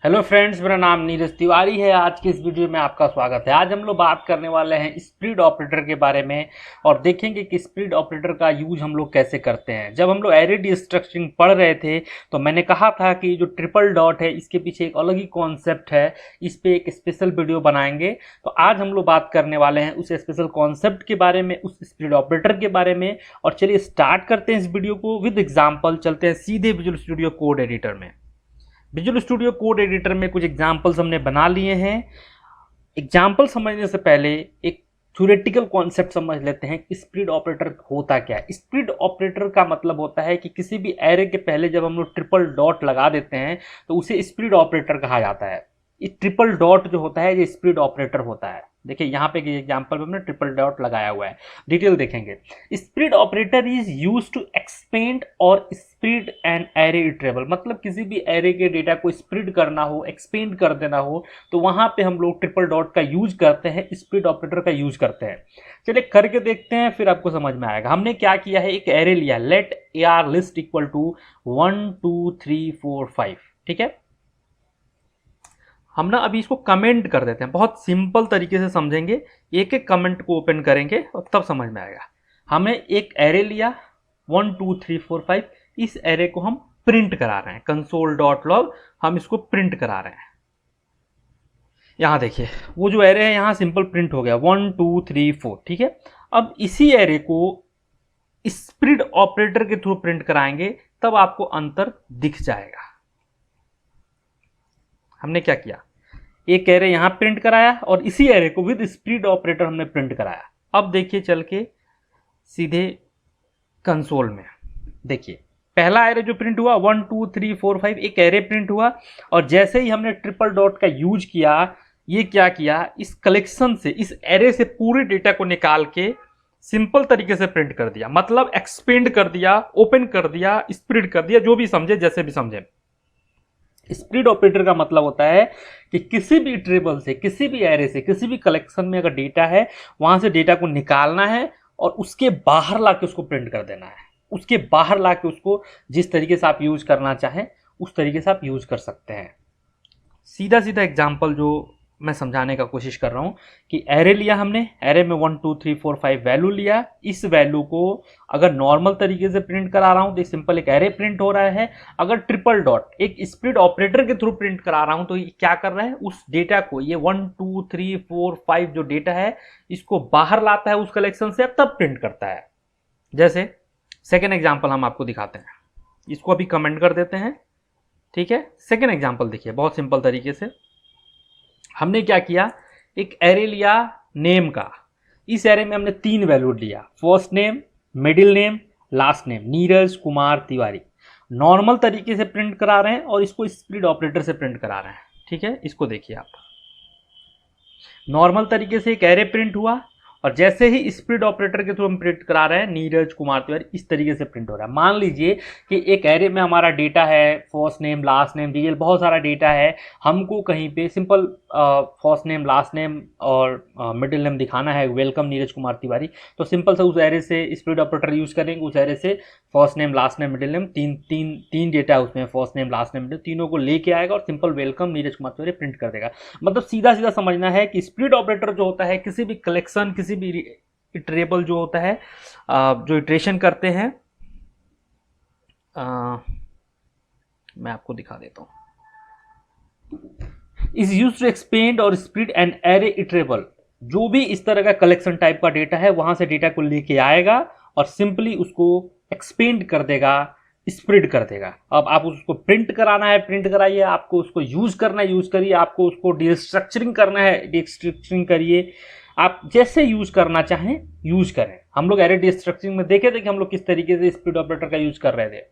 Hello friends, मेरा नाम नीरज तिवारी है। आज के इस वीडियो में आपका स्वागत है। आज हम लोग बात करने वाले हैं स्प्लिट ऑपरेटर के बारे में और देखेंगे कि स्प्लिट ऑपरेटर का यूज हम लोग कैसे करते हैं। जब हम लोग एरे डिस्ट्रक्चरिंग पढ़ रहे थे तो मैंने कहा था कि जो ट्रिपल डॉट है इसके पीछे एक अलग ही कॉन्सेप्ट है, इस पे एक स्पेशल वीडियो बनाएंगे। तो आज हम लोग बात करने वाले हैं उस स्पेशल कॉन्सेप्ट के बारे में, उस स्प्लिट ऑपरेटर के बारे में। और चलिए स्टार्ट करते हैं इस वीडियो को विद एग्जाम्पल। चलते हैं सीधे विजुअल स्टूडियो कोड एडिटर में। विजुअल स्टूडियो कोड एडिटर में कुछ एग्जाम्पल्स हमने बना लिए हैं। एग्जाम्पल समझने से पहले एक थ्योरेटिकल कॉन्सेप्ट समझ लेते हैं कि स्प्लिट ऑपरेटर होता क्या है। स्प्लिट ऑपरेटर का मतलब होता है कि किसी भी एरे के पहले जब हम लोग ट्रिपल डॉट लगा देते हैं तो उसे स्प्लिट ऑपरेटर कहा जाता है। ये ट्रिपल डॉट जो होता है ये स्प्लिट ऑपरेटर होता है। देखिए यहाँ पे एग्जाम्पल में हमने ट्रिपल डॉट लगाया हुआ है, डिटेल देखेंगे। Split operator is use to expand और स्प्लिट एन एरे इटरेबल, मतलब किसी भी एरे के डेटा को स्प्लिट करना हो, एक्सपेंड कर देना हो तो वहां पे हम लोग ट्रिपल डॉट का यूज करते हैं, स्प्लिट ऑपरेटर का यूज करते हैं। चलिए करके देखते हैं, फिर आपको समझ में आएगा। हमने क्या किया है, एक एरे लिया, let AR list equal to 1 2 3 4 5। ठीक है, हम ना अभी इसको कमेंट कर देते हैं, बहुत सिंपल तरीके से समझेंगे। एक एक कमेंट को ओपन करेंगे और तब समझ में आएगा। हमने एक एरे लिया 1 2 3 4 5, इस एरे को हम प्रिंट करा रहे हैं, कंसोल डॉट लॉग हम इसको प्रिंट करा रहे हैं। यहां देखिए वो जो एरे है यहां सिंपल प्रिंट हो गया 1 2 3 4। ठीक है, अब इसी एरे को स्प्लिट ऑपरेटर के थ्रू प्रिंट कराएंगे तब आपको अंतर दिख जाएगा। हमने क्या किया, एक एरे यहां प्रिंट कराया और इसी एरे को विद स्प्लिट ऑपरेटर हमने प्रिंट कराया। अब देखिए चल के सीधे कंसोल में देखिए, पहला एरे जो प्रिंट हुआ 1 2 3 4 5, एक एरे प्रिंट हुआ। और जैसे ही हमने ट्रिपल डॉट का यूज किया, ये क्या किया, इस कलेक्शन से, इस एरे से पूरे डेटा को निकाल के सिंपल तरीके से प्रिंट कर दिया, मतलब एक्सपेंड कर दिया, ओपन कर दिया, स्प्लिट कर दिया, जो भी समझे, जैसे भी समझे। स्प्लिट ऑपरेटर का मतलब होता है कि किसी भी ट्रेबल से, किसी भी एरे से, किसी भी कलेक्शन में अगर डेटा है वहां से डेटा को निकालना है और उसके बाहर लाके उसको प्रिंट कर देना है। उसके बाहर लाके उसको जिस तरीके से आप यूज करना चाहें उस तरीके से आप यूज कर सकते हैं। सीधा सीधा एग्जांपल जो मैं समझाने का कोशिश कर रहा हूं कि एरे लिया हमने, एरे में 1 2 3 4 5 वैल्यू लिया। इस वैल्यू को अगर नॉर्मल तरीके से प्रिंट करा रहा हूं तो सिंपल एक एरे प्रिंट हो रहा है। अगर ट्रिपल डॉट एक स्प्लिट ऑपरेटर के थ्रू प्रिंट करा रहा हूं तो ये क्या कर रहा है, उस डेटा को, ये 1 2 3 4 5 जो डेटा है इसको बाहर लाता है उस कलेक्शन से, तब प्रिंट करता है। जैसे सेकेंड एग्जाम्पल हम आपको दिखाते हैं, इसको अभी कमेंट कर देते हैं। ठीक है, सेकेंड एग्जाम्पल देखिए, बहुत सिंपल तरीके से हमने क्या किया, एक एरे लिया नेम का। इस एरे में हमने 3 वैल्यू लिया, first name, middle name, last name, Neeraj Kumar Tiwari. Normal तरीके से प्रिंट करा रहे हैं और इसको स्प्लिट ऑपरेटर से प्रिंट करा रहे हैं। ठीक है, इसको देखिए आप, नॉर्मल तरीके से एक एरे प्रिंट हुआ और जैसे ही स्प्लिट ऑपरेटर के थ्रू हम प्रिंट करा रहे हैं नीरज कुमार तिवारी, इस तरीके से प्रिंट हो रहा है। मान लीजिए कि एक एरे में हमारा डेटा है, first name, last name, detail, बहुत सारा डेटा है। हमको कहीं पे simple first name, last name और मिडिल नेम दिखाना है, वेलकम नीरज कुमार तिवारी। तो सिंपल से उस एरे से स्प्लिट ऑपरेटर यूज करेंगे, उस एरे से first name, last name, middle name, तीन डेटा है उसमें, first name, last name, middle, तीनों को लेके आएगा और simple welcome Neeraj Kumar Tiwari print कर देगा। मतलब सीधा सीधा समझना है कि स्प्लिट ऑपरेटर जो होता है किसी भी कलेक्शन, किसी भी इटरेबल जो होता है, जो इटरेशन करते हैं, मैं आपको दिखा देता हूं, इज यूज टू एक्सपेंड और स्प्लिट एन एरे इटरेबल। जो भी इस तरह का कलेक्शन टाइप का डेटा है वहां से डेटा को लेके आएगा और सिंपली उसको एक्सपेंड कर देगा, स्प्लिट कर देगा। अब आप उसको प्रिंट कराना है, प्रिंट कराइए, आपको उसको यूज करना है, यूज करिए, आपको उसको डिस्ट्रक्चरिंग करना है, डिस्ट्रक्चरिंग करिए। आप जैसे यूज करना चाहें यूज करें। हम लोग एरे डिस्ट्रक्चरिंग में देखे थे कि हम लोग किस तरीके से स्प्लिट ऑपरेटर का यूज कर रहे थे।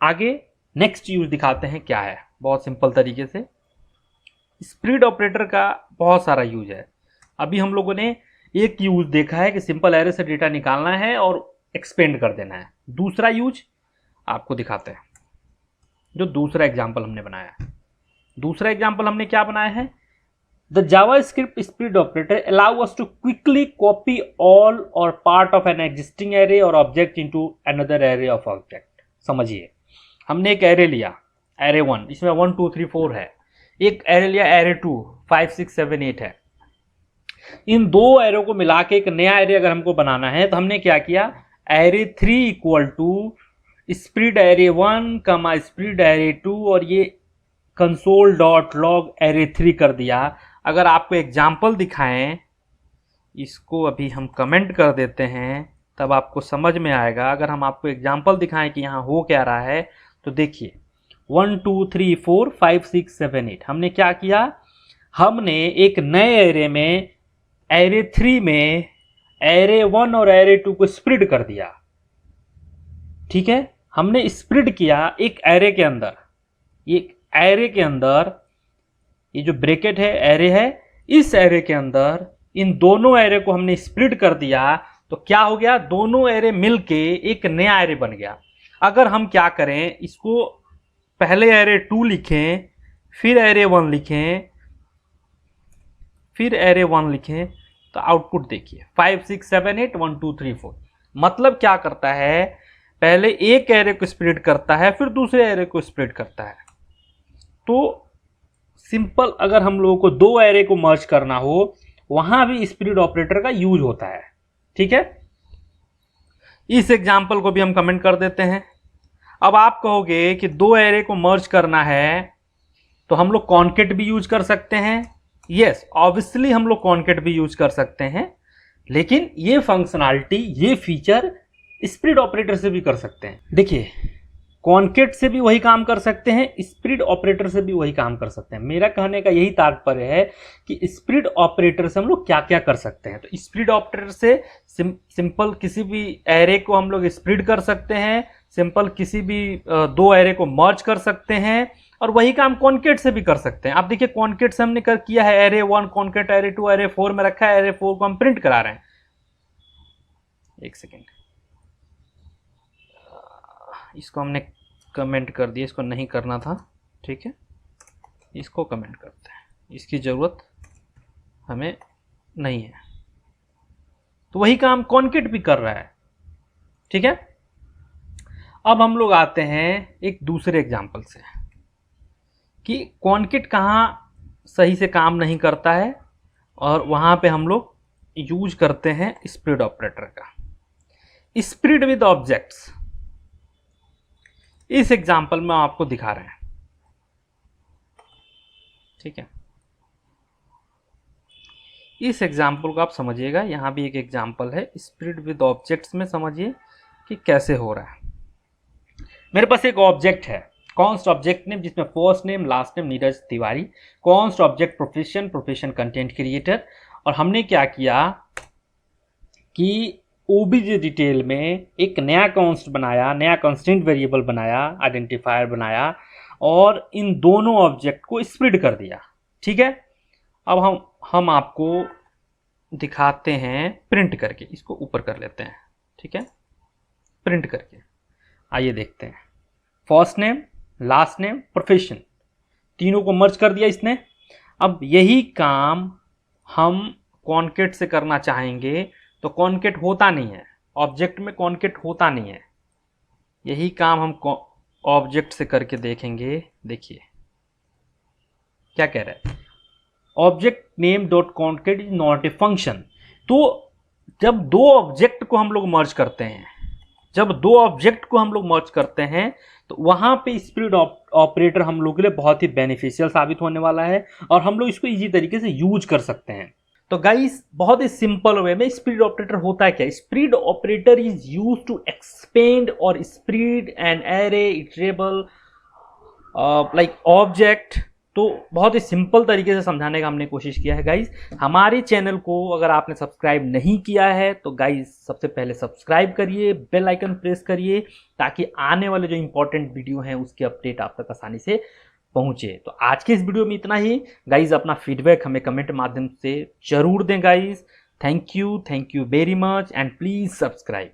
आगे नेक्स्ट यूज दिखाते हैं क्या है, बहुत सिंपल तरीके से। स्प्लिट ऑपरेटर का बहुत सारा यूज है। अभी हम लोगों ने एक यूज देखा है कि सिंपल एरे से डेटा निकालना है और एक्सपेंड कर देना है। दूसरा यूज आपको दिखाते हैं, जो दूसरा एग्जाम्पल हमने बनाया है। दूसरा एग्जाम्पल हमने क्या बनाया है, the JavaScript split operator allow us to quickly copy all or part of an existing array or object into another array of object। समझिए, हमने एक एरे लिया, एरे 1, इसमें 1 2 3 4 है। एक एरे लिया एरे 2, 5 6 7 8 है। इन दो एरो को मिला के एक नया एरे अगर हमको बनाना है तो हमने क्या किया, array 3 equal to split array 1 comma split array 2 और ये कंसोल डॉट लॉग एरे 3 कर दिया। अगर आपको एग्जाम्पल दिखाएं, इसको अभी हम कमेंट कर देते हैं तब आपको समझ में आएगा। अगर हम आपको एग्जाम्पल दिखाएं कि यहाँ हो क्या रहा है तो देखिए 1 2 3 4 5 6 7 8 हमने क्या किया, हमने एक नए एरे में एरे 3 में एरे 1 और एरे 2 को स्प्लिट कर दिया। ठीक है, हमने स्प्लिट किया एक एरे के अंदर, ये एरे के अंदर ये जो ब्रैकेट है एरे है, इस एरे के अंदर इन दोनों एरे को हमने स्प्लिट कर दिया तो क्या हो गया, दोनों एरे मिलके एक नया एरे बन गया। अगर हम क्या करें, इसको पहले एरे 2 लिखें, फिर एरे 1 लिखें, फिर एरे 1 लिखें तो आउटपुट देखिए 5 6 7 8 1 2 3 4। मतलब क्या करता है, पहले एक एरे को स्प्लिट करता है फिर दूसरे एरे को स्प्लिट करता है। तो सिंपल अगर हम लोगों को दो एरे को मर्ज करना हो वहां भी स्प्लिट ऑपरेटर का यूज होता है। ठीक है, इस एग्जांपल को भी हम कमेंट कर देते हैं। अब आप कहोगे कि दो एरे को मर्ज करना है तो हम लोग कॉन्केट भी यूज कर सकते हैं। यस, ऑब्वियसली हम लोग कॉन्केट भी यूज कर सकते हैं, लेकिन ये फंक्शनैलिटी, ये फीचर स्प्लिट ऑपरेटर से भी कर सकते हैं। देखिए, कॉन्केट से भी वही काम कर सकते हैं, स्प्लिट ऑपरेटर से भी वही काम कर सकते हैं। मेरा कहने का यही तात्पर्य है कि स्प्लिट ऑपरेटर से हम लोग क्या क्या कर सकते हैं। तो स्प्लिट ऑपरेटर से सिंपल किसी भी एरे को हम लोग स्प्लिट कर सकते हैं, सिंपल किसी भी दो एरे को मर्ज कर सकते हैं, और वही काम कॉन्केट से भी कर सकते हैं। आप देखिए, कॉन्केट से हमने किया है एरे 1 कॉन्केट एरे 2 एरे 4 में रखा है, एरे 4 को हम प्रिंट करा रहे हैं। एक सेकेंड, इसको हमने कमेंट कर दिया, इसको नहीं करना था। ठीक है, इसको कमेंट करते हैं, इसकी ज़रूरत हमें नहीं है। तो वही काम कॉन्केट भी कर रहा है। ठीक है, अब हम लोग आते हैं एक दूसरे एग्जांपल से कि कॉन्केट कहाँ सही से काम नहीं करता है और वहाँ पे हम लोग यूज करते हैं स्प्लिट ऑपरेटर का। स्प्लिट विद ऑब्जेक्ट्स, इस एग्जांपल में आपको दिखा रहे हैं। ठीक है, इस एग्जांपल को आप समझिएगा, यहाँ भी एक एग्जांपल है स्प्लिट विद ऑब्जेक्ट्स में, समझिए कि कैसे हो रहा है। मेरे पास एक ऑब्जेक्ट है, कॉन्स्ट ऑब्जेक्ट नेम, जिसमें first name last name Neeraj Tiwari, const object profession, profession content creator. और हमने क्या किया कि ओबीजे डिटेल में एक नया कॉन्स्ट बनाया, नया कंस्टेंट वेरिएबल बनाया, आइडेंटिफायर बनाया और इन दोनों ऑब्जेक्ट को स्प्लिट कर दिया। ठीक है, अब हम आपको दिखाते हैं प्रिंट करके, इसको ऊपर कर लेते हैं। ठीक है, प्रिंट करके आइए देखते हैं। First name last name profession, तीनों को मर्ज कर दिया इसने। अब यही काम हम कॉन्केट से करना चाहेंगे तो कॉन्केट होता नहीं है, ऑब्जेक्ट में कॉन्केट होता नहीं है। यही काम हम ऑब्जेक्ट से करके देखेंगे। देखिए क्या कह रहा है, object name dot concat is not a function. तो जब दो ऑब्जेक्ट को हम लोग मर्ज करते हैं, तो वहां पे स्प्लिट ऑपरेटर हम लोग के लिए बहुत ही बेनिफिशियल साबित होने वाला है और हम लोग इसको इजी तरीके से यूज कर सकते हैं। तो गाइस, बहुत ही सिंपल वे में स्प्लिट ऑपरेटर होता है क्या। Split operator is used to expand और split an array, iterable like object. तो बहुत ही सिंपल तरीके से समझाने का हमने कोशिश किया है गाइस। हमारे चैनल को अगर आपने सब्सक्राइब नहीं किया है तो गाइस सबसे पहले सब्सक्राइब करिए, बेल आइकन प्रेस करिए, ताकि आने वाले जो इंपॉर्टेंट वीडियो हैं उसकी अपडेट आप तक आसानी से पहुंचे। तो आज के इस वीडियो में इतना ही गाइज। अपना फीडबैक हमें कमेंट माध्यम से जरूर दें guys. Thank you very much and please subscribe.